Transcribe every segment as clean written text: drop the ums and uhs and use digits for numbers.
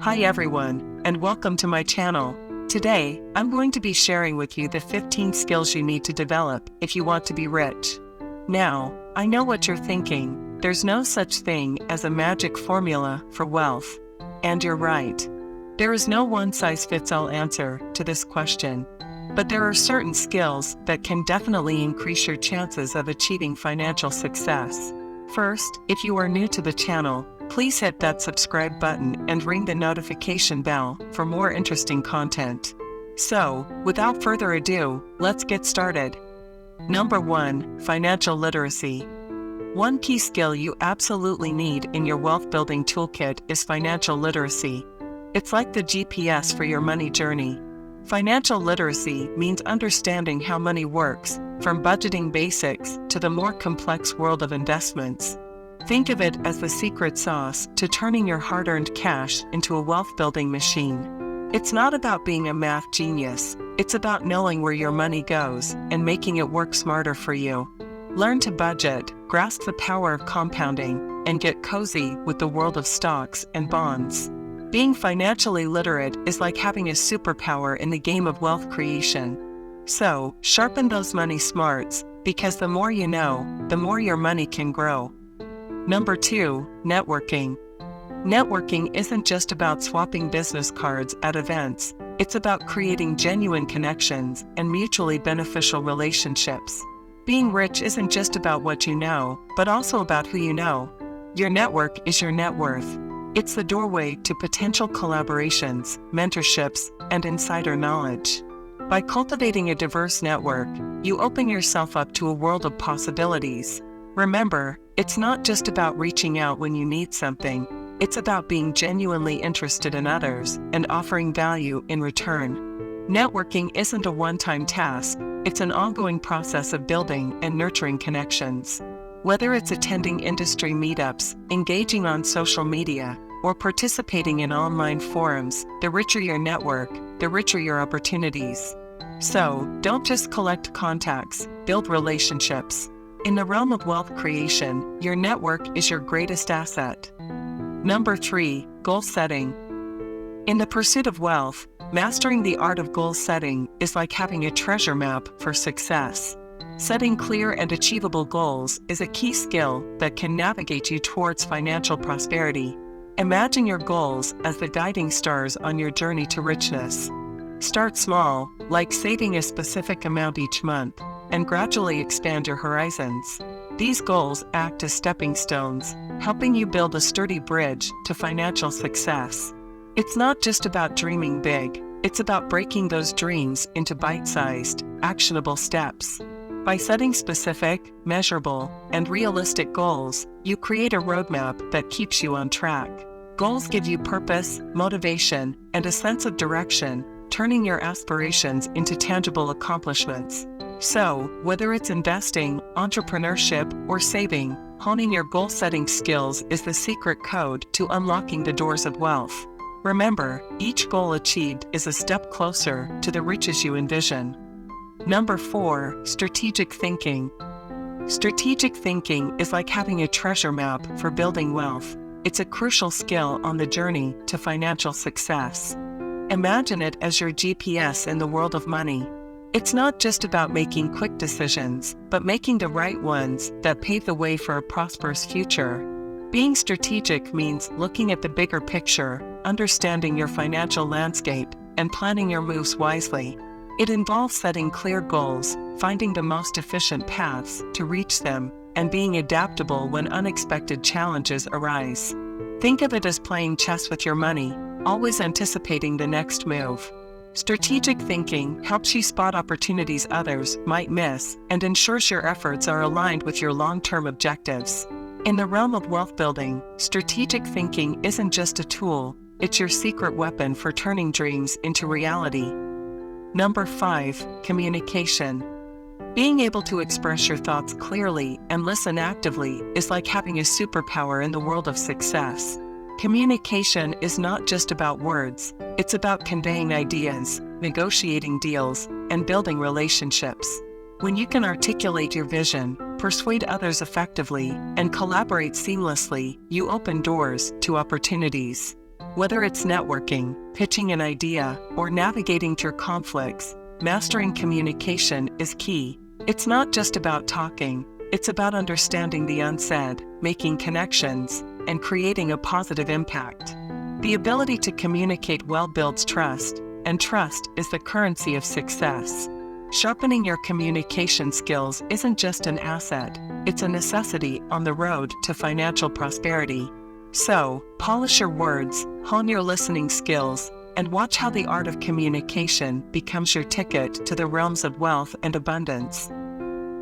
Hi everyone, and welcome to my channel. Today, I'm going to be sharing with you the 15 skills you need to develop if you want to be rich. Now, I know what you're thinking. There's no such thing as a magic formula for wealth. And you're right. There is no one-size-fits-all answer to this question. But there are certain skills that can definitely increase your chances of achieving financial success. First, if you are new to the channel, please hit that subscribe button and ring the notification bell for more interesting content. So, without further ado, let's get started. Number 1. Financial literacy. One key skill you absolutely need in your wealth building toolkit is financial literacy. It's like the GPS for your money journey. Financial literacy means understanding how money works, from budgeting basics to the more complex world of investments. Think of it as the secret sauce to turning your hard-earned cash into a wealth-building machine. It's not about being a math genius, it's about knowing where your money goes and making it work smarter for you. Learn to budget, grasp the power of compounding, and get cozy with the world of stocks and bonds. Being financially literate is like having a superpower in the game of wealth creation. So, sharpen those money smarts, because the more you know, the more your money can grow. Number 2. Networking. Networking isn't just about swapping business cards at events, it's about creating genuine connections and mutually beneficial relationships. Being rich isn't just about what you know, but also about who you know. Your network is your net worth. It's the doorway to potential collaborations, mentorships, and insider knowledge. By cultivating a diverse network, you open yourself up to a world of possibilities. Remember, it's not just about reaching out when you need something, it's about being genuinely interested in others and offering value in return. Networking isn't a one-time task, it's an ongoing process of building and nurturing connections. Whether it's attending industry meetups, engaging on social media, or participating in online forums, the richer your network, the richer your opportunities. So, don't just collect contacts, build relationships. In the realm of wealth creation, your network is your greatest asset. Number 3. Goal setting. In the pursuit of wealth, mastering the art of goal setting is like having a treasure map for success. Setting clear and achievable goals is a key skill that can navigate you towards financial prosperity. Imagine your goals as the guiding stars on your journey to richness. Start small, like saving a specific amount each month, and gradually expand your horizons. These goals act as stepping stones, helping you build a sturdy bridge to financial success. It's not just about dreaming big, it's about breaking those dreams into bite-sized, actionable steps. By setting specific, measurable, and realistic goals, you create a roadmap that keeps you on track. Goals give you purpose, motivation, and a sense of direction, turning your aspirations into tangible accomplishments. So, whether it's investing, entrepreneurship, or saving, honing your goal-setting skills is the secret code to unlocking the doors of wealth. Remember, each goal achieved is a step closer to the riches you envision. Number 4. Strategic thinking. Strategic thinking is like having a treasure map for building wealth. It's a crucial skill on the journey to financial success. Imagine it as your GPS in the world of money. It's not just about making quick decisions, but making the right ones that pave the way for a prosperous future. Being strategic means looking at the bigger picture, understanding your financial landscape, and planning your moves wisely. It involves setting clear goals, finding the most efficient paths to reach them, and being adaptable when unexpected challenges arise. Think of it as playing chess with your money, always anticipating the next move. Strategic thinking helps you spot opportunities others might miss and ensures your efforts are aligned with your long-term objectives. In the realm of wealth building, strategic thinking isn't just a tool, it's your secret weapon for turning dreams into reality. Number 5. Communication. Being able to express your thoughts clearly and listen actively is like having a superpower in the world of success. Communication is not just about words, it's about conveying ideas, negotiating deals, and building relationships. When you can articulate your vision, persuade others effectively, and collaborate seamlessly, you open doors to opportunities. Whether it's networking, pitching an idea, or navigating through conflicts, mastering communication is key. It's not just about talking, it's about understanding the unsaid, making connections, and creating a positive impact. The ability to communicate well builds trust, and trust is the currency of success. Sharpening your communication skills isn't just an asset, it's a necessity on the road to financial prosperity. So, polish your words, hone your listening skills, and watch how the art of communication becomes your ticket to the realms of wealth and abundance.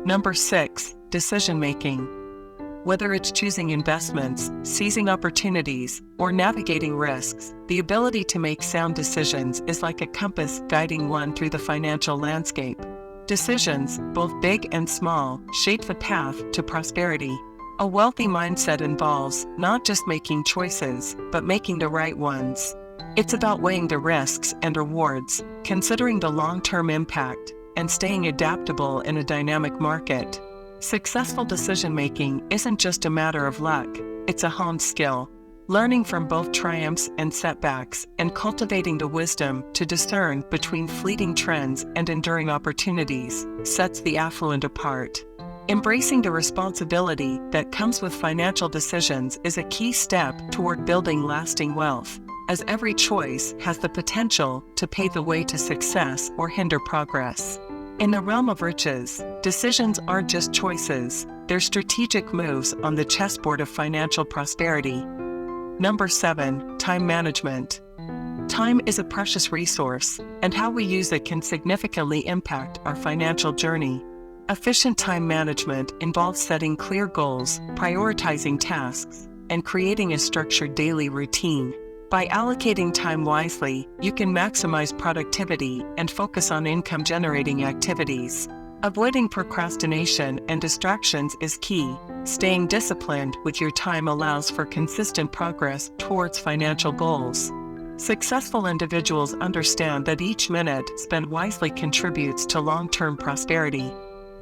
Number 6, decision making. Whether it's choosing investments, seizing opportunities, or navigating risks, the ability to make sound decisions is like a compass guiding one through the financial landscape. Decisions, both big and small, shape the path to prosperity. A wealthy mindset involves not just making choices, but making the right ones. It's about weighing the risks and rewards, considering the long-term impact, and staying adaptable in a dynamic market. Successful decision-making isn't just a matter of luck, it's a honed skill. Learning from both triumphs and setbacks, and cultivating the wisdom to discern between fleeting trends and enduring opportunities, sets the affluent apart. Embracing the responsibility that comes with financial decisions is a key step toward building lasting wealth, as every choice has the potential to pave the way to success or hinder progress. In the realm of riches, decisions aren't just choices, they're strategic moves on the chessboard of financial prosperity. Number 7, time management. Time is a precious resource, and how we use it can significantly impact our financial journey. Efficient time management involves setting clear goals, prioritizing tasks, and creating a structured daily routine. By allocating time wisely, you can maximize productivity and focus on income-generating activities. Avoiding procrastination and distractions is key. Staying disciplined with your time allows for consistent progress towards financial goals. Successful individuals understand that each minute spent wisely contributes to long-term prosperity.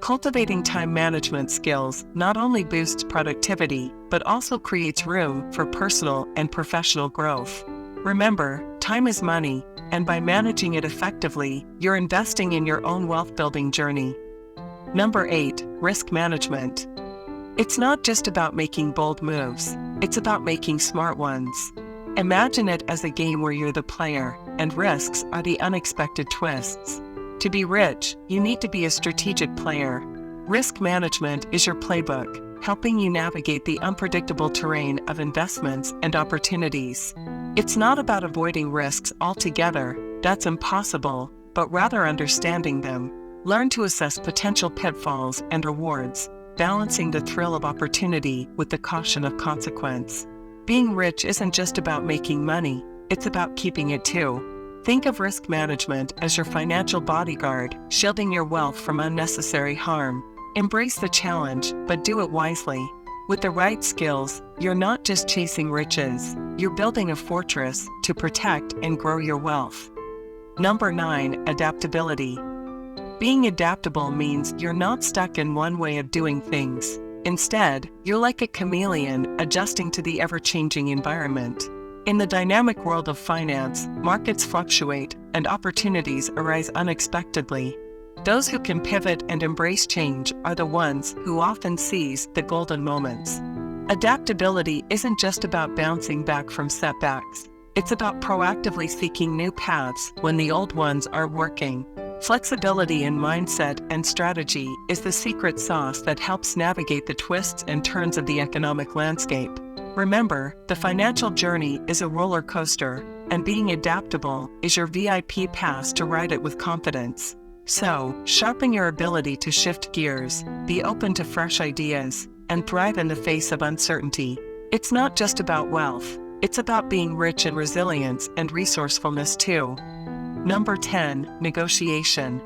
Cultivating time management skills not only boosts productivity, but also creates room for personal and professional growth. Remember, time is money, and by managing it effectively, you're investing in your own wealth-building journey. Number 8, risk management. It's not just about making bold moves, it's about making smart ones. Imagine it as a game where you're the player, and risks are the unexpected twists. To be rich, you need to be a strategic player. Risk management is your playbook, helping you navigate the unpredictable terrain of investments and opportunities. It's not about avoiding risks altogether, that's impossible, but rather understanding them. Learn to assess potential pitfalls and rewards, balancing the thrill of opportunity with the caution of consequence. Being rich isn't just about making money, it's about keeping it too. Think of risk management as your financial bodyguard, shielding your wealth from unnecessary harm. Embrace the challenge, but do it wisely. With the right skills, you're not just chasing riches, you're building a fortress to protect and grow your wealth. Number 9, adaptability. Being adaptable means you're not stuck in one way of doing things. Instead, you're like a chameleon adjusting to the ever-changing environment. In the dynamic world of finance, markets fluctuate and opportunities arise unexpectedly. Those who can pivot and embrace change are the ones who often seize the golden moments. Adaptability isn't just about bouncing back from setbacks. It's about proactively seeking new paths when the old ones aren't working. Flexibility in mindset and strategy is the secret sauce that helps navigate the twists and turns of the economic landscape. Remember, the financial journey is a roller coaster, and being adaptable is your VIP pass to ride it with confidence. So, sharpen your ability to shift gears, be open to fresh ideas, and thrive in the face of uncertainty. It's not just about wealth, it's about being rich in resilience and resourcefulness too. Number 10, negotiation.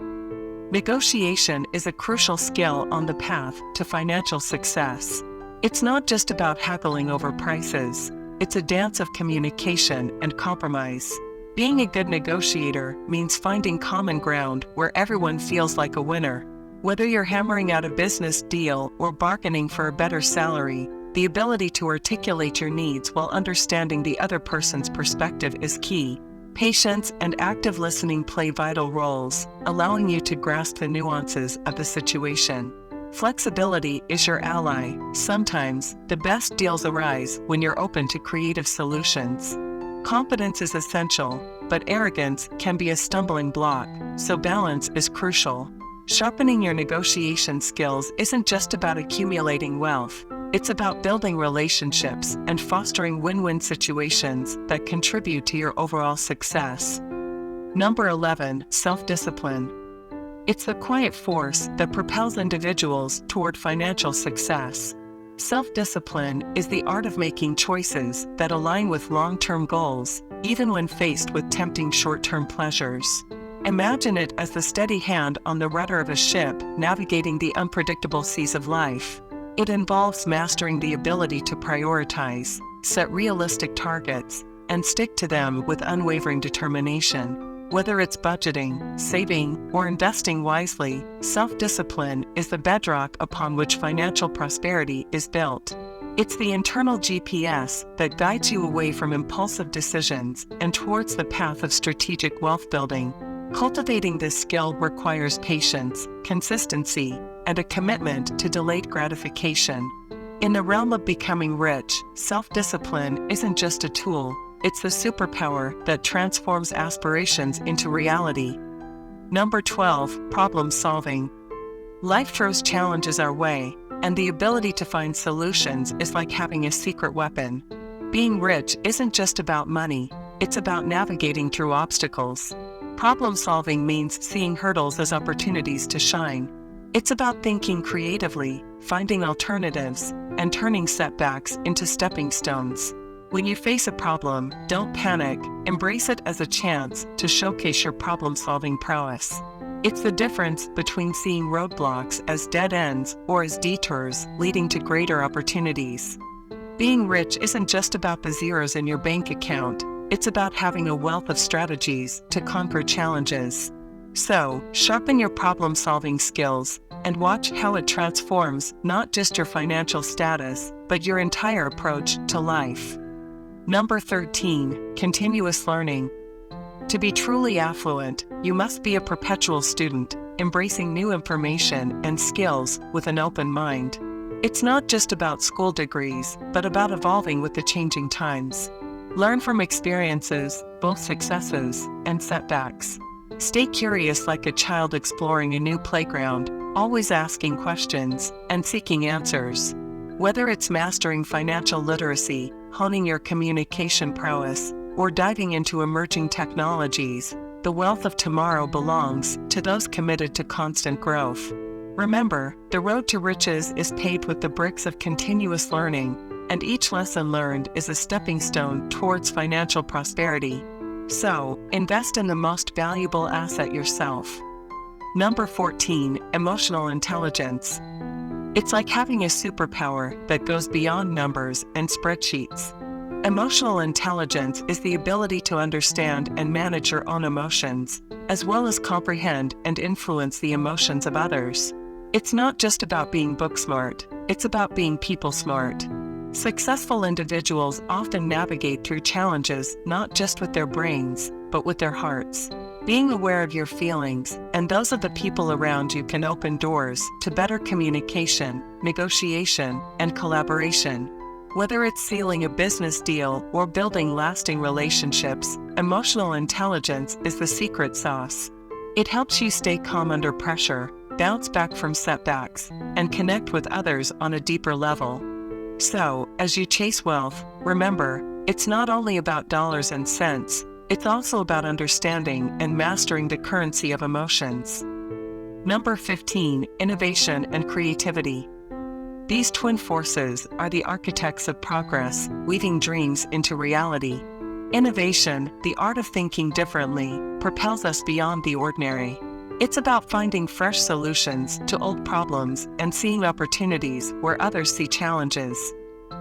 Negotiation is a crucial skill on the path to financial success. It's not just about haggling over prices, it's a dance of communication and compromise. Being a good negotiator means finding common ground where everyone feels like a winner. Whether you're hammering out a business deal or bargaining for a better salary, The ability to articulate your needs while understanding the other person's perspective is key. Patience and active listening play vital roles, allowing you to grasp the nuances of the situation. Flexibility is your ally. Sometimes, the best deals arise when you're open to creative solutions. Confidence is essential, but arrogance can be a stumbling block, so balance is crucial. Sharpening your negotiation skills isn't just about accumulating wealth. It's about building relationships and fostering win-win situations that contribute to your overall success. Number 11, self-discipline. It's the quiet force that propels individuals toward financial success. Self-discipline is the art of making choices that align with long-term goals, even when faced with tempting short-term pleasures. Imagine it as the steady hand on the rudder of a ship navigating the unpredictable seas of life. It involves mastering the ability to prioritize, set realistic targets, and stick to them with unwavering determination. Whether it's budgeting, saving, or investing wisely, self-discipline is the bedrock upon which financial prosperity is built. It's the internal GPS that guides you away from impulsive decisions and towards the path of strategic wealth building. Cultivating this skill requires patience, consistency, and a commitment to delayed gratification. In the realm of becoming rich, self-discipline isn't just a tool, it's the superpower that transforms aspirations into reality. Number 12, problem solving. Life throws challenges our way, and the ability to find solutions is like having a secret weapon. Being rich isn't just about money, it's about navigating through obstacles. Problem solving means seeing hurdles as opportunities to shine. It's about thinking creatively, finding alternatives, and turning setbacks into stepping stones. When you face a problem, don't panic, embrace it as a chance to showcase your problem-solving prowess. It's the difference between seeing roadblocks as dead ends or as detours leading to greater opportunities. Being rich isn't just about the zeros in your bank account, it's about having a wealth of strategies to conquer challenges. So, sharpen your problem-solving skills and watch how it transforms not just your financial status, but your entire approach to life. Number 13, continuous learning. To be truly affluent, you must be a perpetual student, embracing new information and skills with an open mind. It's not just about school degrees, but about evolving with the changing times. Learn from experiences, both successes and setbacks. Stay curious like a child exploring a new playground, always asking questions and seeking answers. Whether it's mastering financial literacy, honing your communication prowess, or diving into emerging technologies, the wealth of tomorrow belongs to those committed to constant growth. Remember, the road to riches is paved with the bricks of continuous learning, and each lesson learned is a stepping stone towards financial prosperity. So, invest in the most valuable asset yourself. Number 14, emotional intelligence. It's like having a superpower that goes beyond numbers and spreadsheets. Emotional intelligence is the ability to understand and manage your own emotions, as well as comprehend and influence the emotions of others. It's not just about being book smart, it's about being people smart. Successful individuals often navigate through challenges not just with their brains, but with their hearts. Being aware of your feelings and those of the people around you can open doors to better communication, negotiation, and collaboration. Whether it's sealing a business deal or building lasting relationships, emotional intelligence is the secret sauce. It helps you stay calm under pressure, bounce back from setbacks, and connect with others on a deeper level. So, as you chase wealth, remember, it's not only about dollars and cents, it's also about understanding and mastering the currency of emotions. Number 15, innovation and creativity. These twin forces are the architects of progress, weaving dreams into reality. Innovation, the art of thinking differently, propels us beyond the ordinary. It's about finding fresh solutions to old problems and seeing opportunities where others see challenges.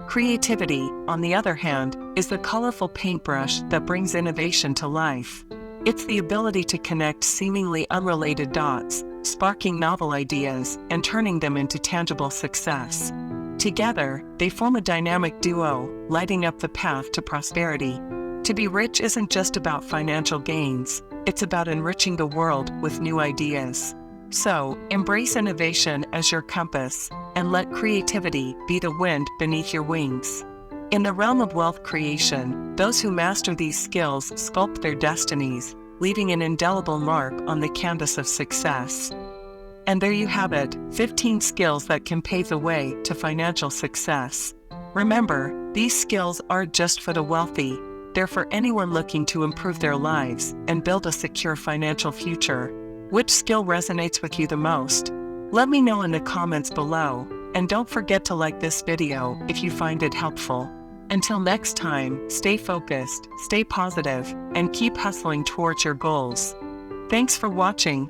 Creativity, on the other hand, is the colorful paintbrush that brings innovation to life. It's the ability to connect seemingly unrelated dots, sparking novel ideas and turning them into tangible success. Together, they form a dynamic duo, lighting up the path to prosperity. To be rich isn't just about financial gains, it's about enriching the world with new ideas. So, embrace innovation as your compass, and let creativity be the wind beneath your wings. In the realm of wealth creation, those who master these skills sculpt their destinies, leaving an indelible mark on the canvas of success. And there you have it, 15 skills that can pave the way to financial success. Remember, these skills aren't just for the wealthy, they're for anyone looking to improve their lives and build a secure financial future. Which skill resonates with you the most? Let me know in the comments below, and don't forget to like this video if you find it helpful. Until next time, stay focused, stay positive, and keep hustling towards your goals. Thanks for watching.